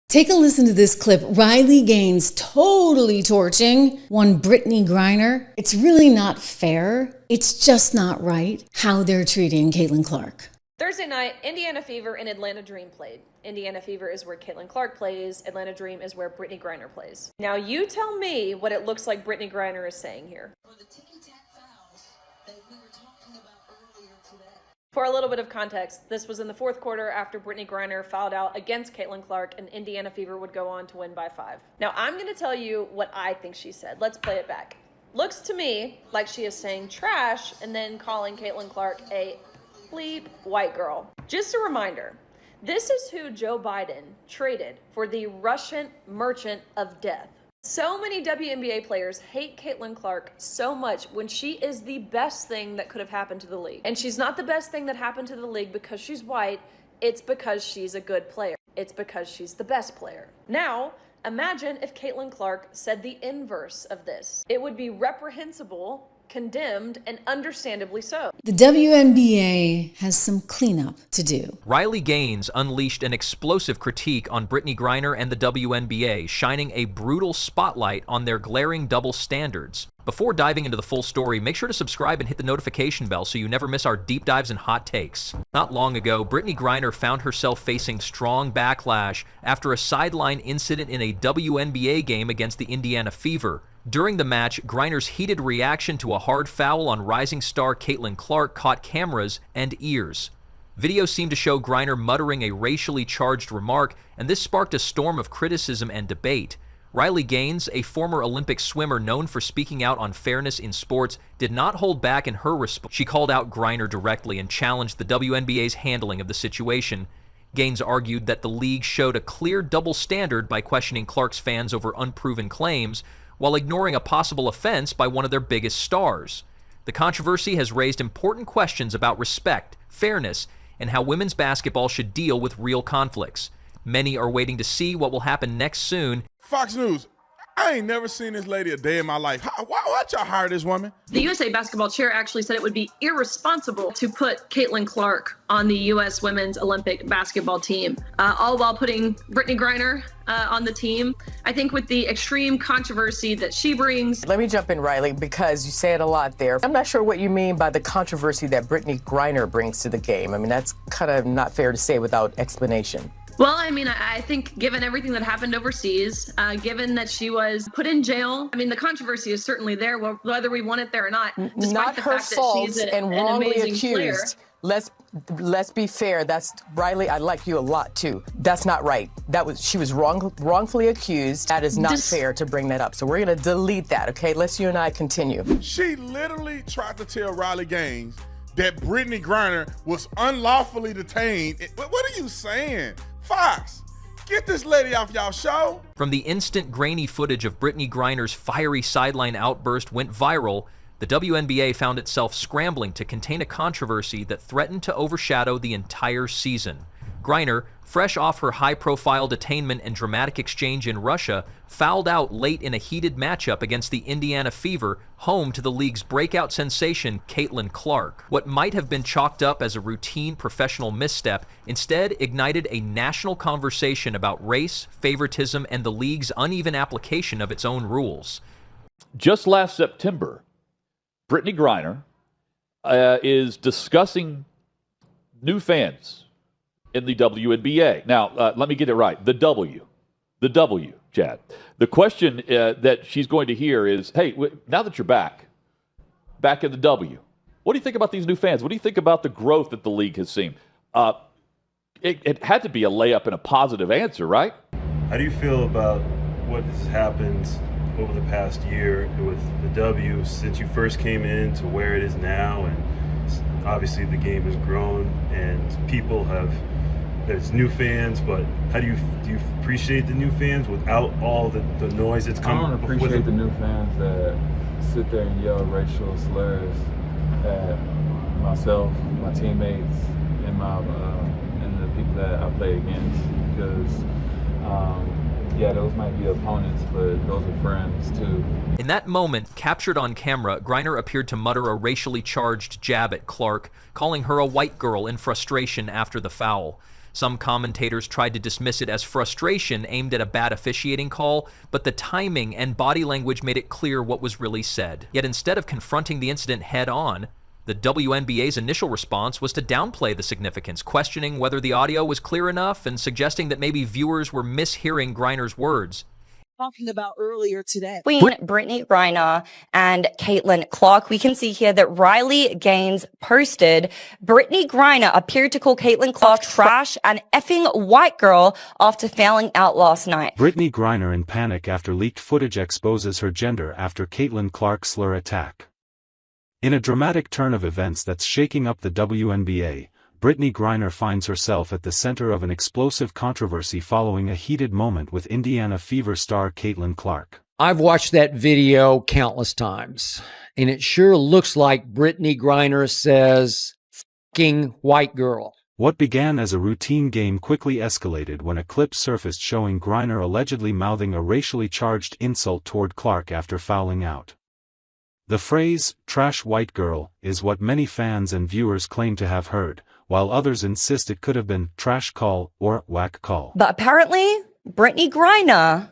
Take a listen to this clip. Riley Gaines totally torching one Brittney Griner. It's really not fair. It's just not right how they're treating Caitlin Clark. Thursday night, Indiana Fever and Atlanta Dream played. Indiana Fever is where Caitlin Clark plays. Atlanta Dream is where Brittney Griner plays. Now you tell me what it looks like Brittney Griner is saying here. The ticky-tack fouls that we were talking about earlier today. For a little bit of context, this was in the fourth quarter after Brittney Griner fouled out against Caitlin Clark, and Indiana Fever would go on to win by 5. Now I'm going to tell you what I think she said. Let's play it back. Looks to me like she is saying trash and then calling Caitlin Clark a bleep white girl. Just a reminder, this is who Joe Biden traded for the Russian merchant of death. So many WNBA players hate Caitlin Clark so much when she is the best thing that could have happened to the league. And she's not the best thing that happened to the league because she's white. It's because she's a good player. It's because she's the best player. Now, imagine if Caitlin Clark said the inverse of this. It would be reprehensible, condemned, and understandably so. The WNBA has some cleanup to do. Riley Gaines unleashed an explosive critique on Brittney Griner and the WNBA, shining a brutal spotlight on their glaring double standards. Before diving into the full story, make sure to subscribe and hit the notification bell so you never miss our deep dives and hot takes. Not long ago, Brittney Griner found herself facing strong backlash after a sideline incident in a WNBA game against the Indiana Fever. During the match, Griner's heated reaction to a hard foul on rising star Caitlin Clark caught cameras and ears. Video seemed to show Griner muttering a racially charged remark, and this sparked a storm of criticism and debate. Riley Gaines, a former Olympic swimmer known for speaking out on fairness in sports, did not hold back in her response. She called out Griner directly and challenged the WNBA's handling of the situation. Gaines argued that the league showed a clear double standard by questioning Clark's fans over unproven claims, while ignoring a possible offense by one of their biggest stars. The controversy has raised important questions about respect, fairness, and how women's basketball should deal with real conflicts. Many are waiting to see what will happen next soon. Fox News, I ain't never seen this lady a day in my life. Why'd y'all hire this woman? The USA basketball chair actually said it would be irresponsible to put Caitlin Clark on the U.S. women's Olympic basketball team, all while putting Brittney Griner on the team. I think with the extreme controversy that she brings. Let me jump in, Riley, because you say it a lot there. I'm not sure what you mean by the controversy that Brittney Griner brings to the game. I mean, that's kind of not fair to say without explanation. Well, I mean, I think given everything that happened overseas, given that she was put in jail, I mean, the controversy is certainly there, whether we want it there or not. Despite not the her fact fault that she's and an wrongly amazing player. accused. Let's be fair. That's Riley. I like you a lot too. That's not right. She was wrongfully accused. That is not fair to bring that up. So we're gonna delete that. Okay, let's you and I continue. She literally tried to tell Riley Gaines that Brittney Griner was unlawfully detained. What are you saying? Fox, get this lady off y'all show. From the instant grainy footage of Brittney Griner's fiery sideline outburst went viral, the WNBA found itself scrambling to contain a controversy that threatened to overshadow the entire season. Griner, fresh off her high-profile detainment and dramatic exchange in Russia, fouled out late in a heated matchup against the Indiana Fever, home to the league's breakout sensation Caitlin Clark. What might have been chalked up as a routine professional misstep instead ignited a national conversation about race, favoritism, and the league's uneven application of its own rules. Just last September, Brittney Griner is discussing new fans in the WNBA. Now, let me get it right. The W, Chad. The question that she's going to hear is, hey, now that you're back in the W, what do you think about these new fans? What do you think about the growth that the league has seen? It had to be a layup and a positive answer, right? How do you feel about what has happened over the past year with the W since you first came in to where it is now? And obviously the game has grown and people have, there's new fans, but how do you appreciate the new fans without all the noise that's coming? I don't appreciate the new fans that sit there and yell racial slurs at myself, my teammates, and the people that I play against, because yeah, those might be opponents, but those are friends too. In that moment, captured on camera, Griner appeared to mutter a racially charged jab at Clark, calling her a white girl in frustration after the foul. Some commentators tried to dismiss it as frustration aimed at a bad officiating call, but the timing and body language made it clear what was really said. Yet instead of confronting the incident head-on, the WNBA's initial response was to downplay the significance, questioning whether the audio was clear enough and suggesting that maybe viewers were mishearing Griner's words. Talking about earlier today. Between Brittney Griner and Caitlin Clark, we can see here that Riley Gaines posted, Brittney Griner appeared to call Caitlin Clark trash and effing white girl after fouling out last night. Brittney Griner in panic after leaked footage exposes her gender after Caitlin Clark slur attack. In a dramatic turn of events that's shaking up the WNBA, Brittney Griner finds herself at the center of an explosive controversy following a heated moment with Indiana Fever star Caitlin Clark. I've watched that video countless times, and it sure looks like Brittney Griner says, "F***ing white girl." What began as a routine game quickly escalated when a clip surfaced showing Griner allegedly mouthing a racially charged insult toward Clark after fouling out. The phrase, "trash white girl," is what many fans and viewers claim to have heard, while others insist it could have been trash call or whack call. But apparently, Brittney Griner...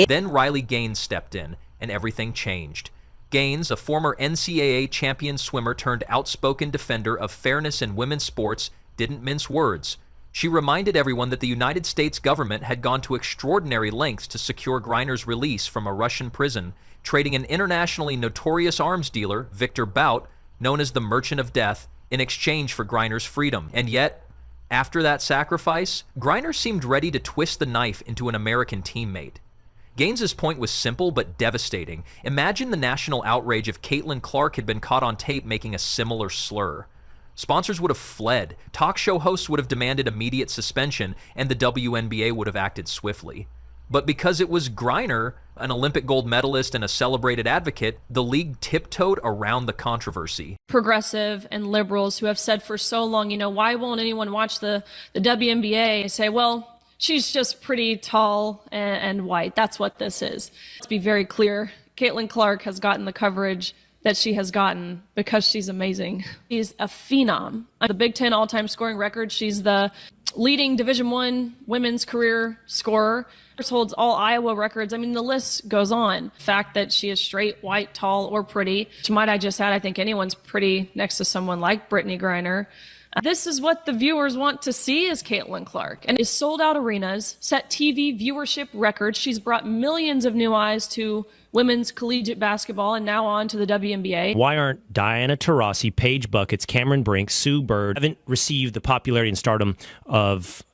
Then Riley Gaines stepped in, and everything changed. Gaines, a former NCAA champion swimmer turned outspoken defender of fairness in women's sports, didn't mince words. She reminded everyone that the United States government had gone to extraordinary lengths to secure Griner's release from a Russian prison, trading an internationally notorious arms dealer, Victor Bout, known as the Merchant of Death, in exchange for Griner's freedom. And yet, after that sacrifice, Griner seemed ready to twist the knife into an American teammate. Gaines's point was simple but devastating. Imagine the national outrage if Caitlin Clark had been caught on tape making a similar slur. Sponsors would have fled, talk show hosts would have demanded immediate suspension, and the WNBA would have acted swiftly. But because it was Griner, an Olympic gold medalist and a celebrated advocate, the league tiptoed around the controversy. Progressive and liberals who have said for so long, why won't anyone watch the WNBA, say, well, she's just pretty tall and white. That's what this is. Let's be very clear. Caitlin Clark has gotten the coverage that she has gotten because she's amazing. She's a phenom. The Big Ten all-time scoring record. She's the leading Division I women's career scorer. Holds all Iowa records. I mean, the list goes on. The fact that she is straight, white, tall, or pretty, which might I just add, I think anyone's pretty next to someone like Brittney Griner. This is what the viewers want to see is Caitlin Clark. And is sold out arenas, set TV viewership records. She's brought millions of new eyes to women's collegiate basketball and now on to the WNBA. Why aren't Diana Taurasi, Paige Buckets, Cameron Brink, Sue Bird haven't received the popularity and stardom of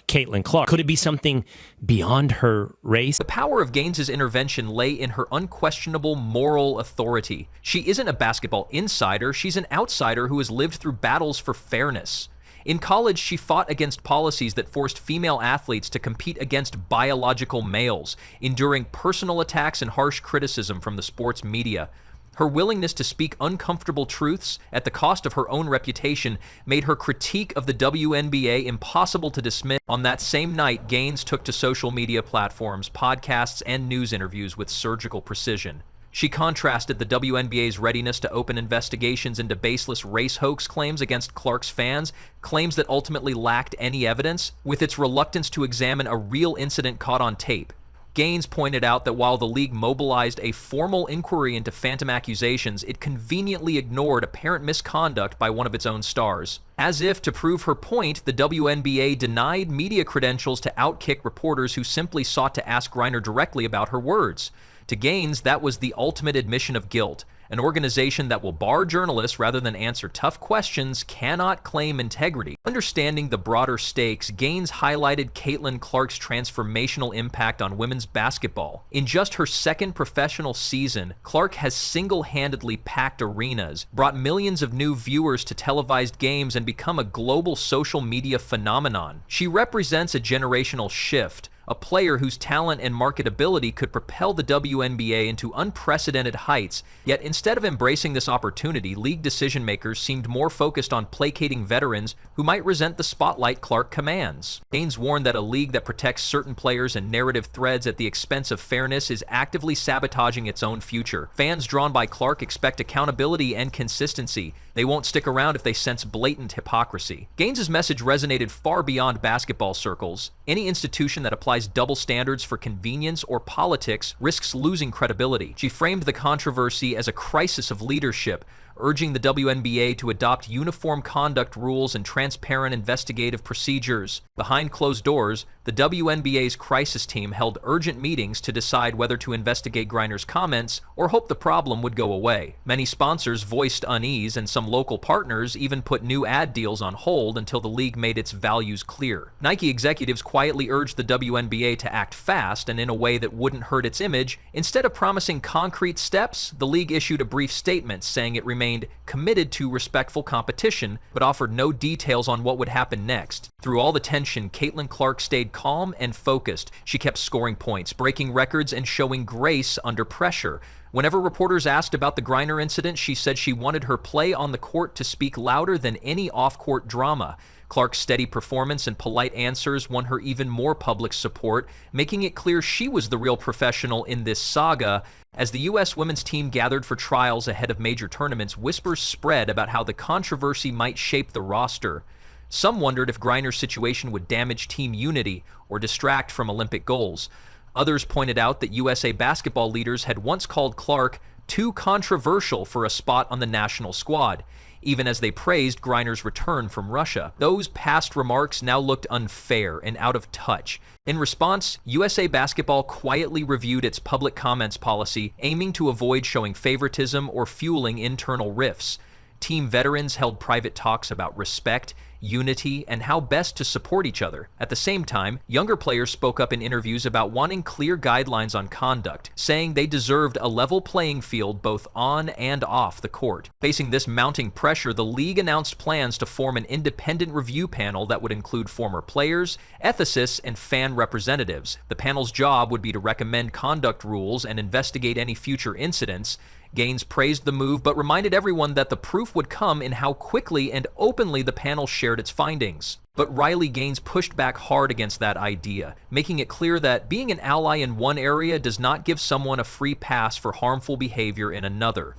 Caitlin Clark? Could it be something beyond her race? The power of Gaines's intervention lay in her unquestionable moral authority. She isn't a basketball insider, she's an outsider who has lived through battles for fairness. In college, she fought against policies that forced female athletes to compete against biological males, enduring personal attacks and harsh criticism from the sports media. Her willingness to speak uncomfortable truths at the cost of her own reputation made her critique of the WNBA impossible to dismiss. On that same night, Gaines took to social media platforms, podcasts, and news interviews with surgical precision. She contrasted the WNBA's readiness to open investigations into baseless race hoax claims against Clark's fans, claims that ultimately lacked any evidence, with its reluctance to examine a real incident caught on tape. Gaines pointed out that while the league mobilized a formal inquiry into phantom accusations, it conveniently ignored apparent misconduct by one of its own stars. As if to prove her point, the WNBA denied media credentials to outkick reporters who simply sought to ask Griner directly about her words. To Gaines, that was the ultimate admission of guilt. An organization that will bar journalists rather than answer tough questions cannot claim integrity. Understanding the broader stakes, Gaines highlighted Caitlin Clark's transformational impact on women's basketball. In just her second professional season, Clark has single-handedly packed arenas, brought millions of new viewers to televised games, and become a global social media phenomenon. She represents a generational shift, a player whose talent and marketability could propel the WNBA into unprecedented heights. Yet instead of embracing this opportunity, league decision-makers seemed more focused on placating veterans who might resent the spotlight Clark commands. Gaines warned that a league that protects certain players and narrative threads at the expense of fairness is actively sabotaging its own future. Fans drawn by Clark expect accountability and consistency. They won't stick around if they sense blatant hypocrisy. Gaines' message resonated far beyond basketball circles. Any institution that applies double standards for convenience or politics risks losing credibility. She framed the controversy as a crisis of leadership, urging the WNBA to adopt uniform conduct rules and transparent investigative procedures. Behind closed doors, the WNBA's crisis team held urgent meetings to decide whether to investigate Griner's comments or hope the problem would go away. Many sponsors voiced unease, and some local partners even put new ad deals on hold until the league made its values clear. Nike executives quietly urged the WNBA to act fast and in a way that wouldn't hurt its image. Instead of promising concrete steps, the league issued a brief statement saying it remained committed to respectful competition, but offered no details on what would happen next. Through all the tension, Caitlin Clark stayed calm and focused. She kept scoring points, breaking records, and showing grace under pressure. Whenever reporters asked about the Griner incident, she said she wanted her play on the court to speak louder than any off-court drama. Clark's steady performance and polite answers won her even more public support, making it clear she was the real professional in this saga. As the U.S. women's team gathered for trials ahead of major tournaments, whispers spread about how the controversy might shape the roster. Some wondered if Griner's situation would damage team unity or distract from Olympic goals. Others pointed out that USA basketball leaders had once called Clark too controversial for a spot on the national squad, even as they praised Griner's return from Russia. Those past remarks now looked unfair and out of touch. In response, USA Basketball quietly reviewed its public comments policy, aiming to avoid showing favoritism or fueling internal rifts. Team veterans held private talks about respect, unity, and how best to support each other. At the same time, younger players spoke up in interviews about wanting clear guidelines on conduct, saying they deserved a level playing field both on and off the court. Facing this mounting pressure, the league announced plans to form an independent review panel that would include former players, ethicists, and fan representatives. The panel's job would be to recommend conduct rules and investigate any future incidents. Gaines praised the move, but reminded everyone that the proof would come in how quickly and openly the panel shared its findings. But Riley Gaines pushed back hard against that idea, making it clear that being an ally in one area does not give someone a free pass for harmful behavior in another.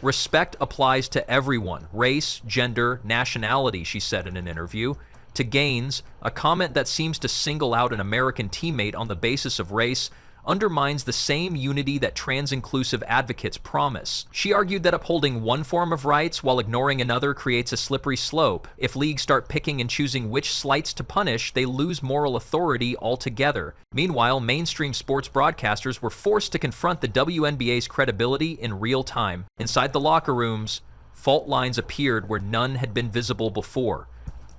Respect applies to everyone, race, gender, nationality, she said in an interview. To Gaines, a comment that seems to single out an American teammate on the basis of race undermines the same unity that trans-inclusive advocates promise. She argued that upholding one form of rights while ignoring another creates a slippery slope. If leagues start picking and choosing which slights to punish, they lose moral authority altogether. Meanwhile, mainstream sports broadcasters were forced to confront the WNBA's credibility in real time. Inside the locker rooms, fault lines appeared where none had been visible before.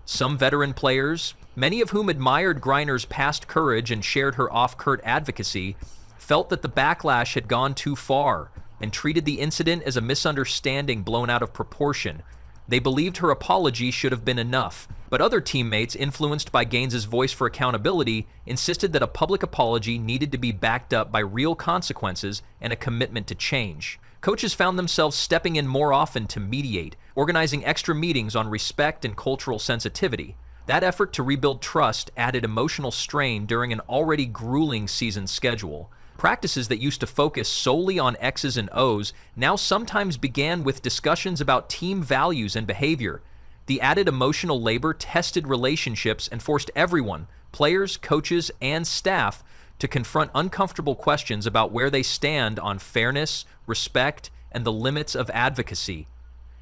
Some veteran players, many of whom admired Griner's past courage and shared her off-court advocacy, felt that the backlash had gone too far and treated the incident as a misunderstanding blown out of proportion. They believed her apology should have been enough, but other teammates, influenced by Gaines's voice for accountability, insisted that a public apology needed to be backed up by real consequences and a commitment to change. Coaches found themselves stepping in more often to mediate, organizing extra meetings on respect and cultural sensitivity. That effort to rebuild trust added emotional strain during an already grueling season schedule. Practices that used to focus solely on X's and O's now sometimes began with discussions about team values and behavior. The added emotional labor tested relationships and forced everyone, players, coaches, and staff, to confront uncomfortable questions about where they stand on fairness, respect, and the limits of advocacy.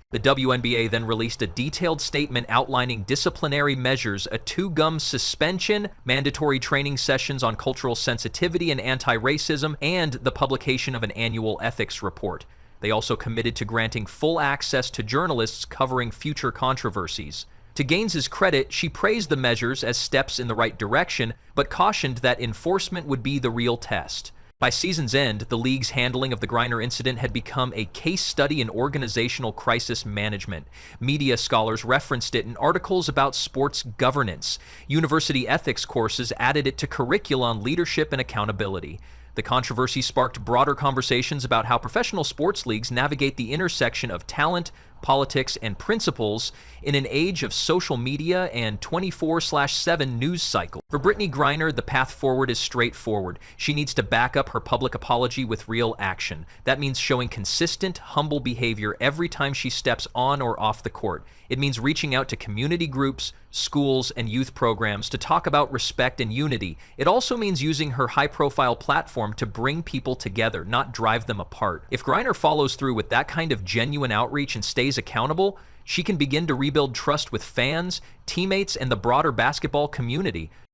The WNBA then released a detailed statement outlining disciplinary measures, a 2-gum suspension, mandatory training sessions on cultural sensitivity and anti-racism, and the publication of an annual ethics report. They also committed to granting full access to journalists covering future controversies. To Gaines's credit, she praised the measures as steps in the right direction, but cautioned that enforcement would be the real test. By season's end, the league's handling of the Griner incident had become a case study in organizational crisis management. Media scholars referenced it in articles about sports governance. University ethics courses added it to curricula on leadership and accountability. The controversy sparked broader conversations about how professional sports leagues navigate the intersection of talent, politics, and principles in an age of social media and 24/7 news cycle. For Brittney Griner, the path forward is straightforward. She needs to back up her public apology with real action. That means showing consistent, humble behavior every time she steps on or off the court. It means reaching out to community groups, schools, and youth programs to talk about respect and unity. It also means using her high-profile platform to bring people together, not drive them apart. If Griner follows through with that kind of genuine outreach and stays accountable, she can begin to rebuild trust with fans, teammates, and the broader basketball community.